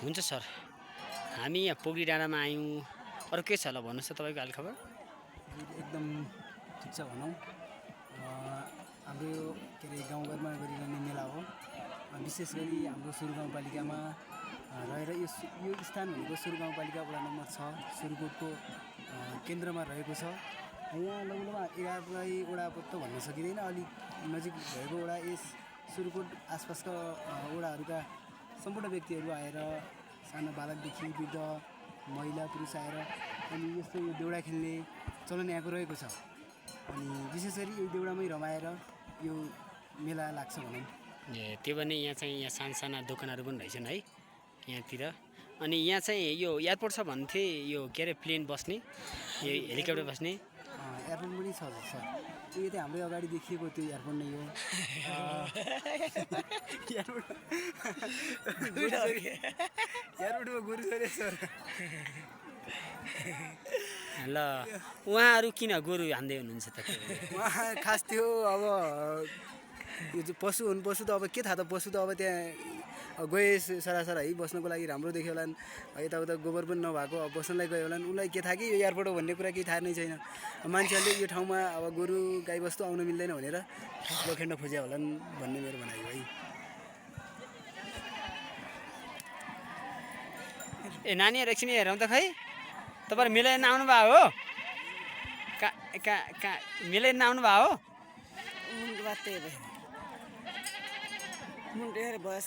हुन्छ सर, हामी यहाँ पोगरी डाँडामा आयौँ। अरू के छ होला भन्नुहोस् त तपाईँको हालखबर? एकदम ठिक छ भनौँ। हाम्रो यो के अरे गाउँघरमा गरिरहने मेला हो। विशेष गरी हाम्रो सुरु गाउँपालिकामा रहेर यो स्थान भनेको सुरु गाउँपालिका वडा नम्बर 6 सुरुकोटको केन्द्रमा रहेको छ। यहाँ लगभग 11 वडा त भन्न सकिँदैन, अलिक नजिक भएको वडा यस सुरुकोट आसपासका वडाहरूका सम्पूर्ण व्यक्तिहरू आएर सानो बालकदेखि वृद्ध महिला पुरुष आएर अनि यस्तो यो देउडा खेल्ने चलन यहाँको रहेको छ। अनि विशेष गरी यो देउडामै रमाएर यो मेला लाग्छ भनौँ। ए त्यो भने यहाँ चाहिँ यहाँ साना दोकानहरू पनि रहेछन् है यहाँतिर। अनि यहाँ चाहिँ यो एयरपोर्ट छ भन्थे, यो के अरे प्लेन बस्ने, यो हेलिकप्टर बस्ने एयरपोर्ट पनि छ सर। त्यो यतै हाम्रै अगाडि देखिएको त्यो एयरपोर्ट नै हो। एयरपोर्टमा गोरु छ अरे सर। ल उहाँहरू किन गोरु हान्दै हुनुहुन्छ त? उहाँ खास त्यो अब यो चाहिँ पशु हुन्, पशु त अब के थाहा त, पशु त अब त्यहाँ गए सरासर है बस्नको लागि राम्रो देख्यो होला, यताउता गोबर पनि नभएको अब बस्नलाई गयो होला। उसलाई के थाहा कि यो एयरपोर्ट हो भन्ने कुरा केही थाहा नै छैन। मान्छेहरूले यो ठाउँमा अब गोरु गाई बस्तु आउनु मिल्दैन भनेर लोखेन्ड खोज्या होलान् भन्ने मेरो भनाइ हो है। ए नानीहरू एकछिन हेरौँ त खै, तपाईँहरू मिलाएर आउनु भयो हो? कहाँ मिलाएर आउनु भयो हो? मुंडे बस